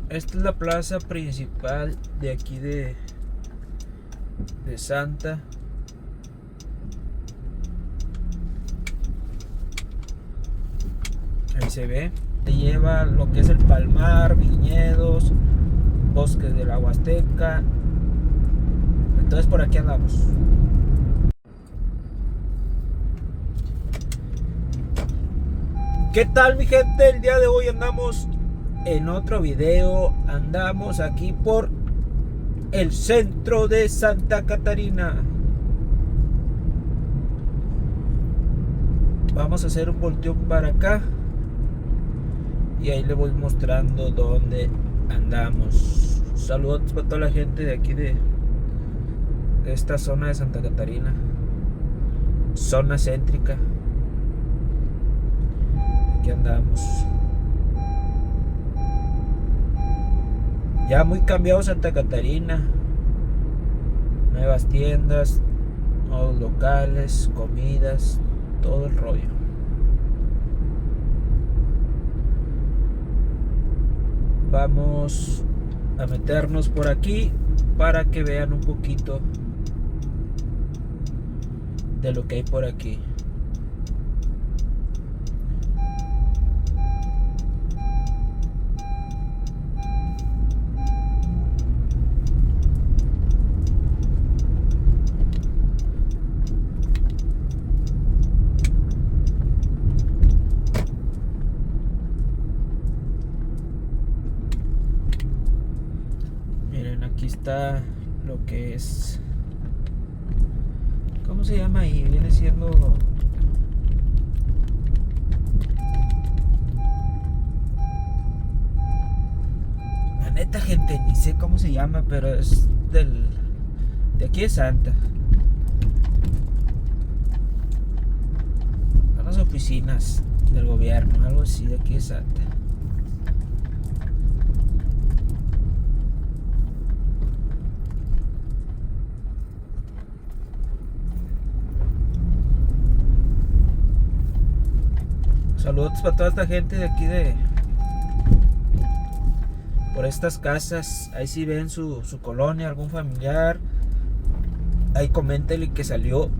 Esta es la plaza principal de aquí de Santa. Ahí se ve. Te lleva lo que es el Palmar, viñedos, bosques de la Huasteca. Entonces por aquí andamos. ¿Qué tal, mi gente? El día de hoy andamos en otro video. Andamos aquí por el centro de Santa Catarina. Vamos a hacer un volteo para acá y ahí le voy mostrando dónde andamos. Saludos para toda la gente de aquí de esta zona de Santa Catarina, zona céntrica. Aquí andamos. Ya muy cambiado Santa Catarina. Nuevas tiendas, nuevos locales, comidas, todo el rollo. Vamos a meternos por aquí para que vean un poquito de lo que hay por aquí. Miren, aquí está lo que es, ¿cómo se llama ahí? Viene siendo la neta, gente, ni sé cómo se llama, pero es de aquí de Santa. Son las oficinas del gobierno, algo así, de aquí de Santa. Saludos para toda esta gente de aquí por estas casas. Ahí si ven su colonia, algún familiar, ahí coméntenle que salió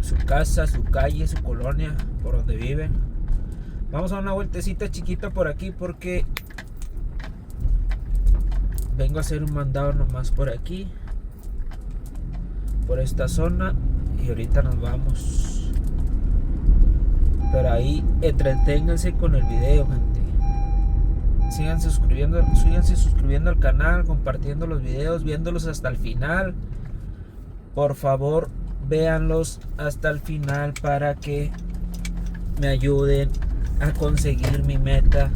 su casa, su calle, su colonia, por donde viven. Vamos a dar una vueltecita chiquita por aquí porque vengo a hacer un mandado nomás por aquí, por esta zona, y ahorita nos vamos. Pero ahí entreténganse con el video, gente. Síganse suscribiendo al canal, compartiendo los videos, viéndolos hasta el final. Por favor, véanlos hasta el final para que me ayuden a conseguir mi meta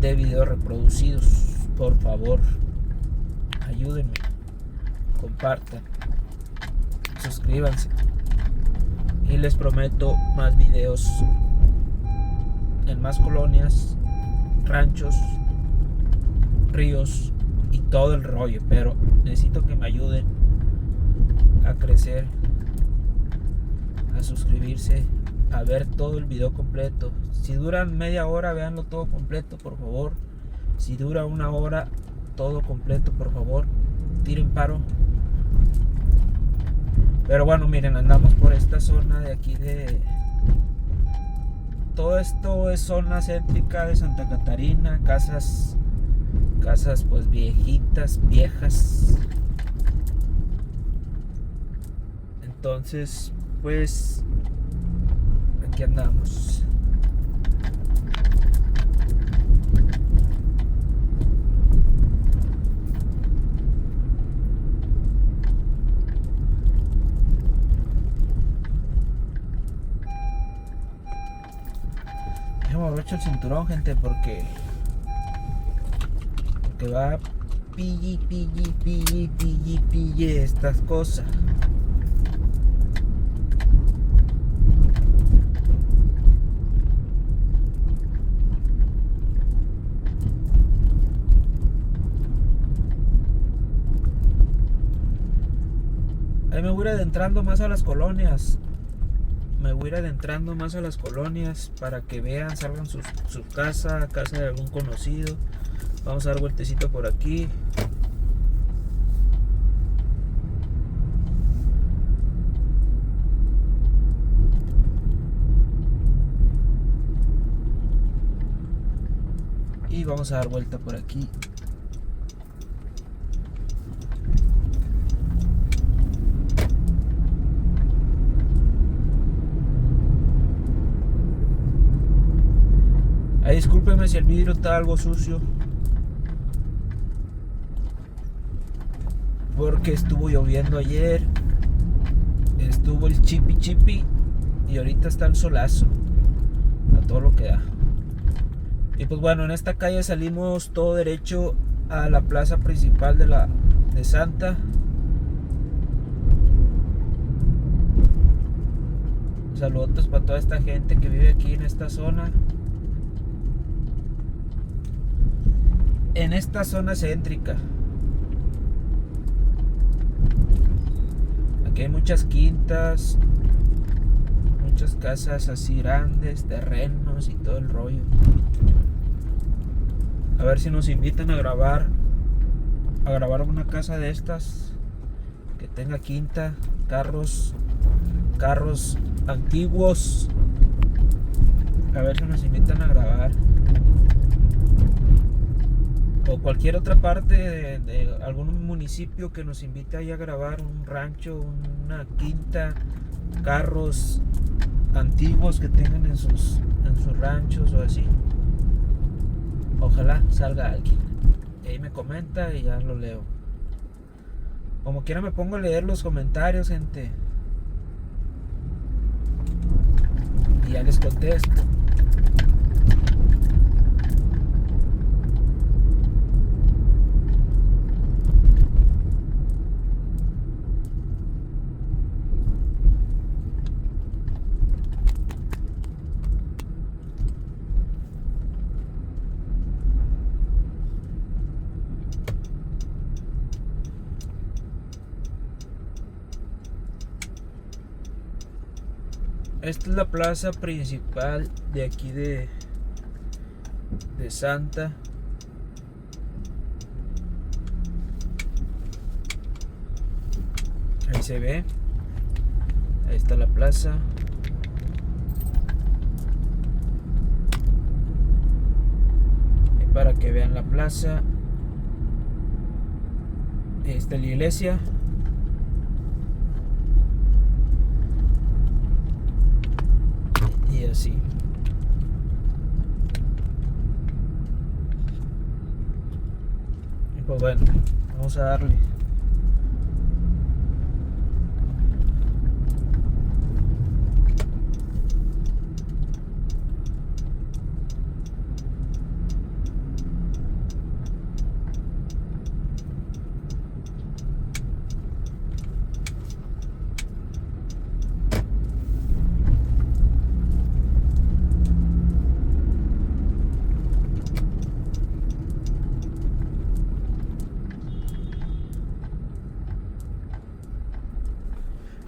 de videos reproducidos. Por favor, ayúdenme. Compartan, suscríbanse. Y les prometo más videos en más colonias, ranchos, ríos y todo el rollo. Pero necesito que me ayuden a crecer, a suscribirse, a ver todo el video completo. Si duran media hora, véanlo todo completo, por favor. Si dura una hora, todo completo, por favor. Tiren paro. Pero bueno, miren, andamos por esta zona de aquí de... Todo esto es zona céntrica de Santa Catarina. Casas pues viejitas, viejas. Entonces, pues aquí andamos. Me abrocho el cinturón, gente, porque va pille estas cosas. Ahí me voy adentrando más a las colonias, me voy a ir adentrando más a las colonias para que vean, salgan su casa de algún conocido. Vamos a dar vueltecito por aquí. Y vamos a dar vuelta por aquí. Ahí discúlpenme si el vidrio está algo sucio, porque estuvo lloviendo ayer, estuvo el chipi y ahorita está el solazo a todo lo que da. Y pues bueno, en esta calle salimos todo derecho a la plaza principal de Santa. Saludos para toda esta gente que vive aquí en esta zona. En esta zona céntrica. Aquí hay muchas quintas, muchas casas así grandes, terrenos y todo el rollo. A ver si nos invitan a grabar una casa de estas que tenga quinta, carros antiguos. A ver si nos invitan a grabar. O cualquier otra parte de algún municipio que nos invite ahí a grabar un rancho, una quinta, carros antiguos que tengan en sus ranchos o así. Ojalá salga alguien. Y ahí me comenta y ya lo leo. Como quiera me pongo a leer los comentarios, gente. Y ya les contesto. Esta es la plaza principal de aquí de Santa. Ahí se ve. Ahí está la plaza. Y para que vean la plaza. Ahí está la iglesia. Y así. Y pues bueno, vamos a darle.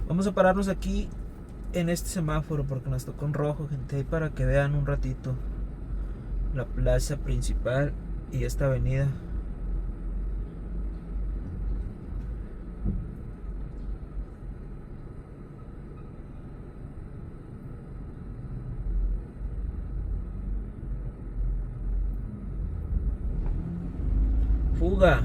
Vamos a pararnos aquí en este semáforo porque nos tocó en rojo, gente, para que vean un ratito la plaza principal y esta avenida. Fuga.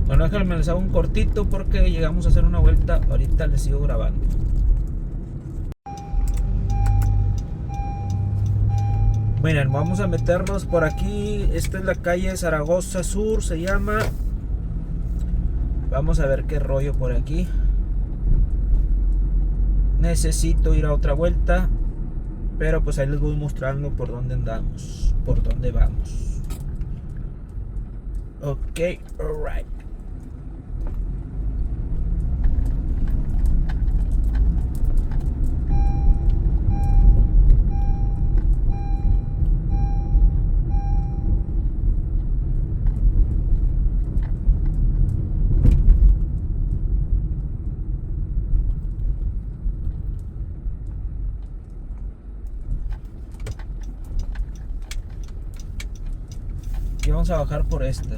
Bueno, déjenme les hago un cortito porque llegamos a hacer una vuelta. Ahorita les sigo grabando. Miren, vamos a meternos por aquí. Esta es la calle Zaragoza Sur, se llama. Vamos a ver qué rollo por aquí. Necesito ir a otra vuelta, pero pues ahí les voy mostrando por dónde andamos, por dónde vamos. Ok, alright. Aquí vamos a bajar por esta.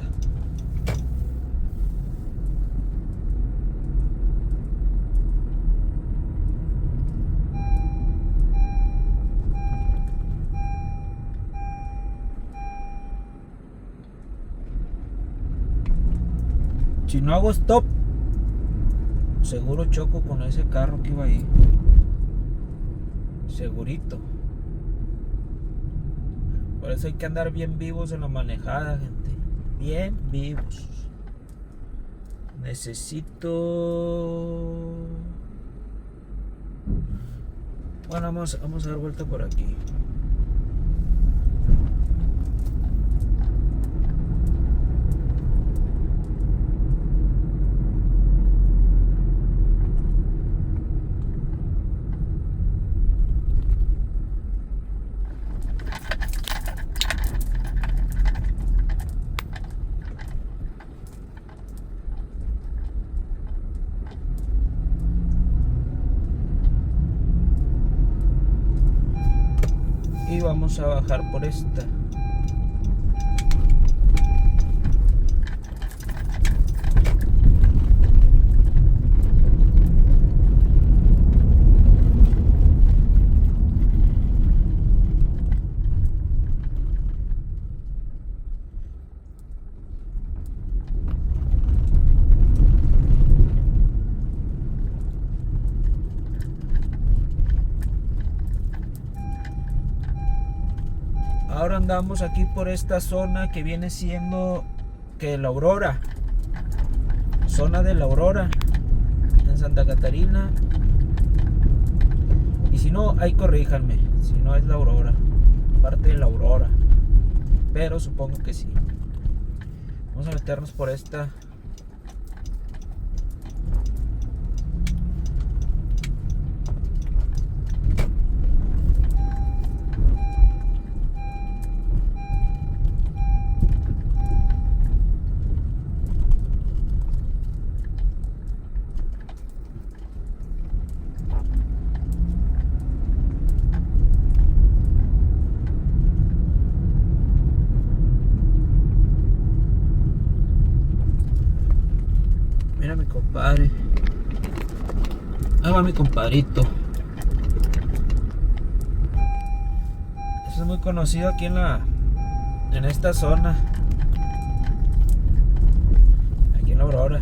Si no hago stop, seguro choco con ese carro que iba ahí. Segurito. Por eso hay que andar bien vivos en la manejada, gente. Bien vivos. Necesito... Bueno, vamos a dar vuelta por aquí. Y vamos a bajar por esta. Ahora andamos aquí por esta zona que viene siendo que la Aurora, zona de la Aurora en Santa Catarina. Y si no, ahí corríjanme, si no es la Aurora, parte de la Aurora, pero supongo que sí. Vamos a meternos por esta. Mira mi compadre. Ahí va mi compadrito. Eso es muy conocido aquí en esta zona. Aquí en la Aurora.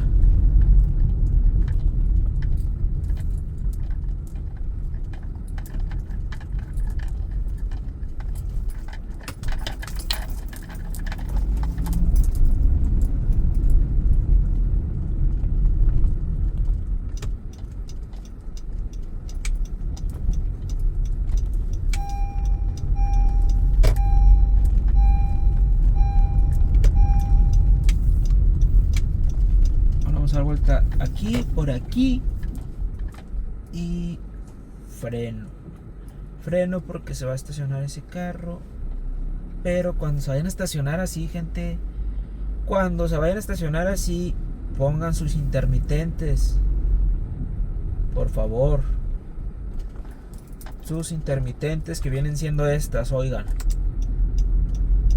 Vamos a dar vuelta aquí, por aquí. Y freno porque se va a estacionar ese carro. Pero cuando se vayan a estacionar así, gente, cuando se vayan a estacionar así, pongan sus intermitentes, por favor. Sus intermitentes, que vienen siendo estas, oigan,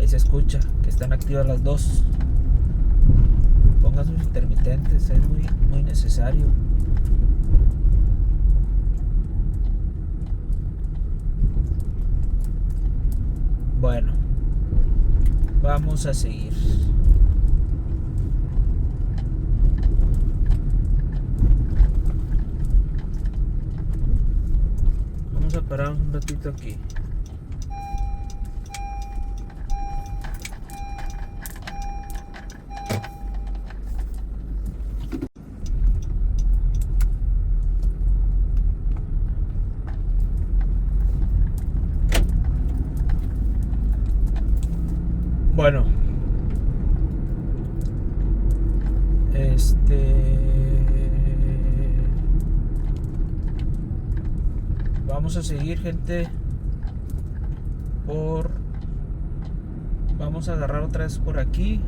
ahí se escucha que están activas las dos. Pongan sus intermitentes, es muy necesario. Bueno, vamos a seguir. Vamos a pararnos un ratito aquí. Bueno, vamos a seguir, gente, vamos a agarrar otra vez por aquí.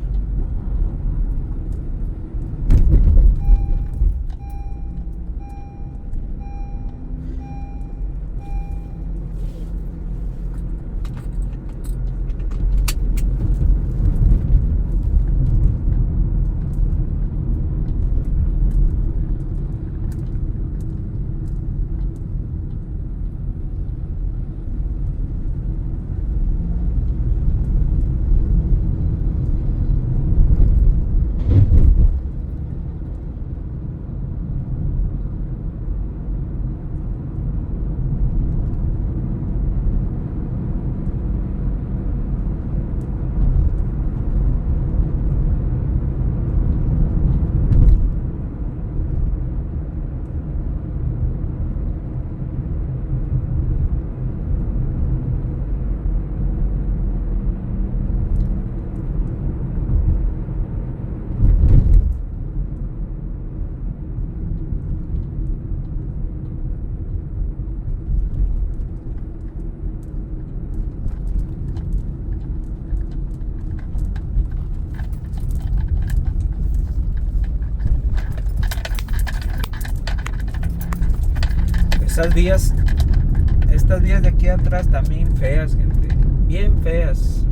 Estas vías de aquí atrás también feas, gente. Bien feas.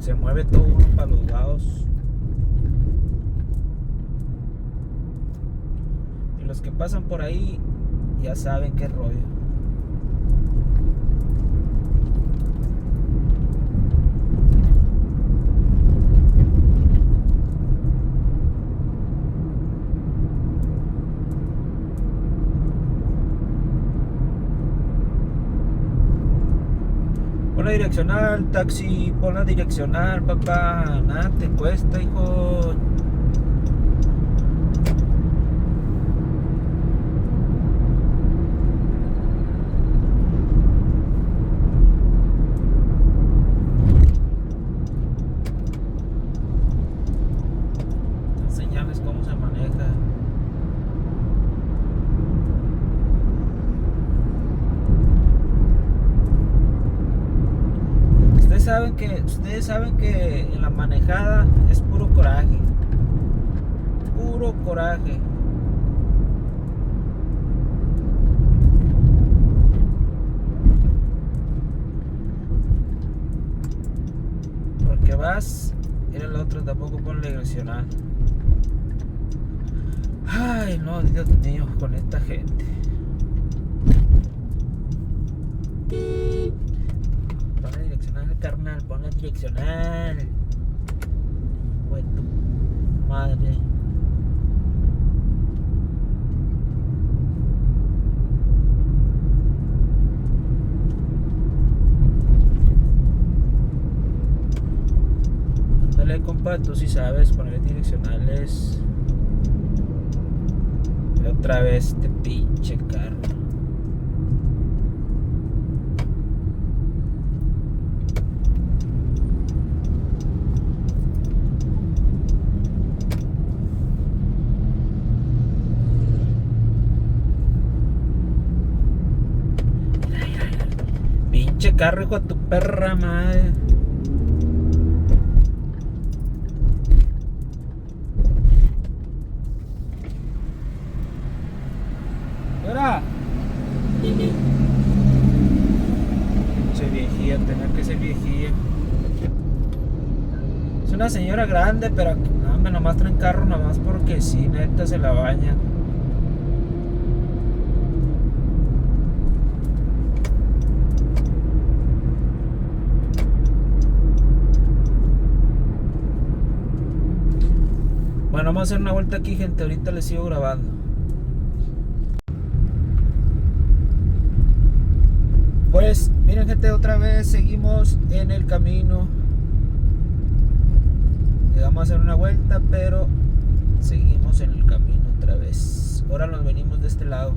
Se mueve todo uno para los lados. Y los que pasan por ahí ya saben qué rollo. Pon la direccional, taxi, pon la direccional, papá. Nada te cuesta, hijo. Enseñarles cómo se maneja. Ustedes saben que en la manejada es puro coraje. Puro coraje. Porque vas, mira el otro, tampoco pone direccional. Ay, no, Dios mío, con esta gente. Pon la direccional, carnal, pon la direccional. Güey, tu madre. Ándale, compa, tú sí sabes poner direccionales. Otra vez este pinche carro. Pinche carro, hijo de tu perra madre. ¡Ahora! Pinche viejilla, tenía que ser viejilla. Es una señora grande, pero no, me nomás traen carro nomás porque sí, neta se la baña. Bueno, vamos a hacer una vuelta aquí, gente. Ahorita les sigo grabando. Pues miren, gente, otra vez seguimos en el camino. Vamos a hacer una vuelta, pero seguimos en el camino otra vez. Ahora nos venimos de este lado.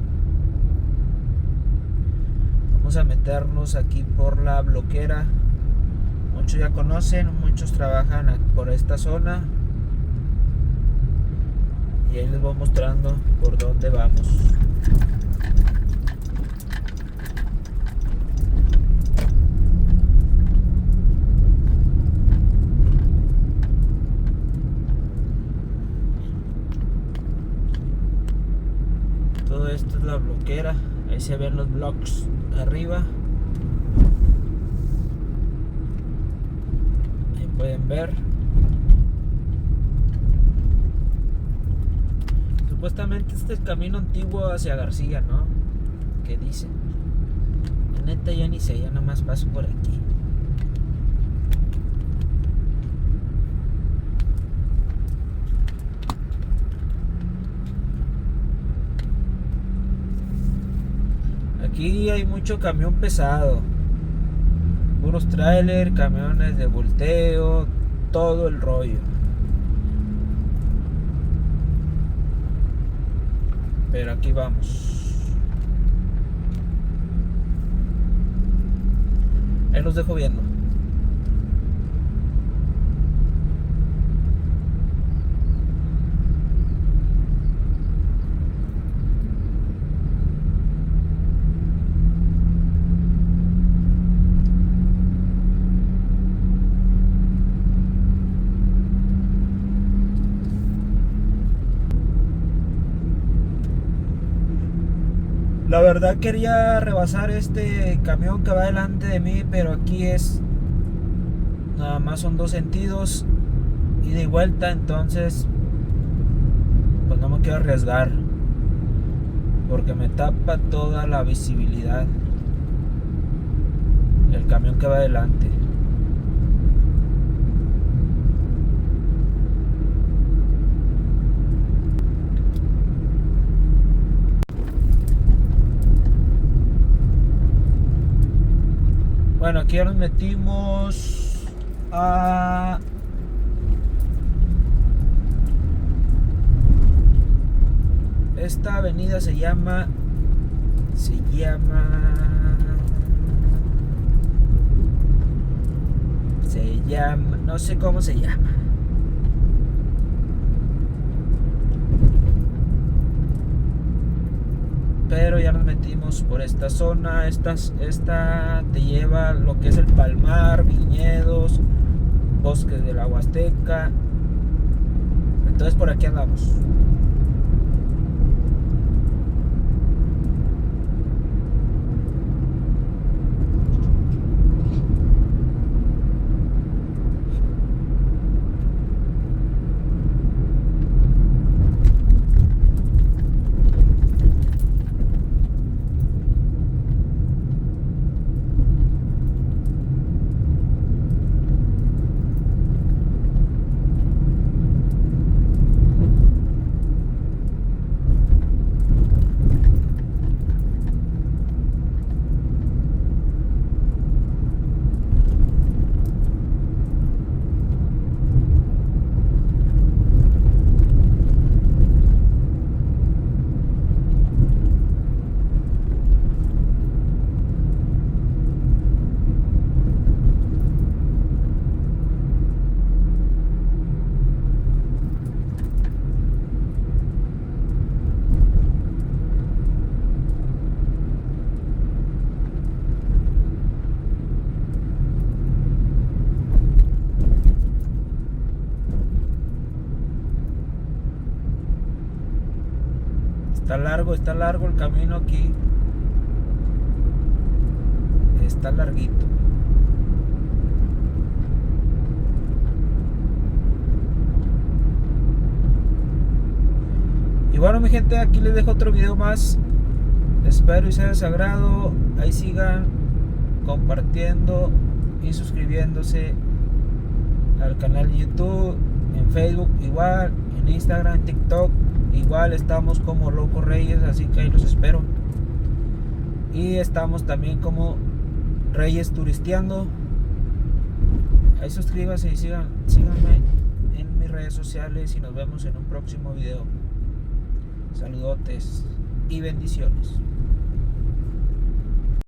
Vamos a meternos aquí por la Bloquera. Muchos ya conocen, muchos trabajan por esta zona. Y ahí les voy mostrando por dónde vamos. Todo esto es la Bloquera. Ahí se ven los blocks arriba. Ahí pueden ver. Supuestamente este es el camino antiguo hacia García, ¿no? ¿Qué dicen? La neta ya ni sé, ya nada más paso por aquí. Aquí hay mucho camión pesado. Puros trailers, camiones de volteo, todo el rollo. Pero aquí vamos. Ahí los dejo viendo. verdad quería rebasar este camión que va delante de mí, pero aquí es nada más son 2 sentidos, ida y vuelta, entonces pues no me quiero arriesgar porque me tapa toda la visibilidad el camión que va adelante. Bueno, aquí ya nos metimos a esta avenida se llama no sé cómo se llama, pero ya nos metimos por esta zona. Esta te lleva a lo que es el Palmar, viñedos, bosques de la Huasteca. Entonces por aquí andamos. Está largo el camino aquí. Está larguito. Y bueno, mi gente, aquí les dejo otro video más. Espero y sea de su agrado. Ahí sigan compartiendo y suscribiéndose al canal de YouTube, en Facebook igual, en Instagram, TikTok igual, estamos como Loco Reyes, así que ahí los espero. Y estamos también como Reyes Turisteando. Ahí suscríbanse y síganme en mis redes sociales y nos vemos en un próximo video. Saludotes y bendiciones.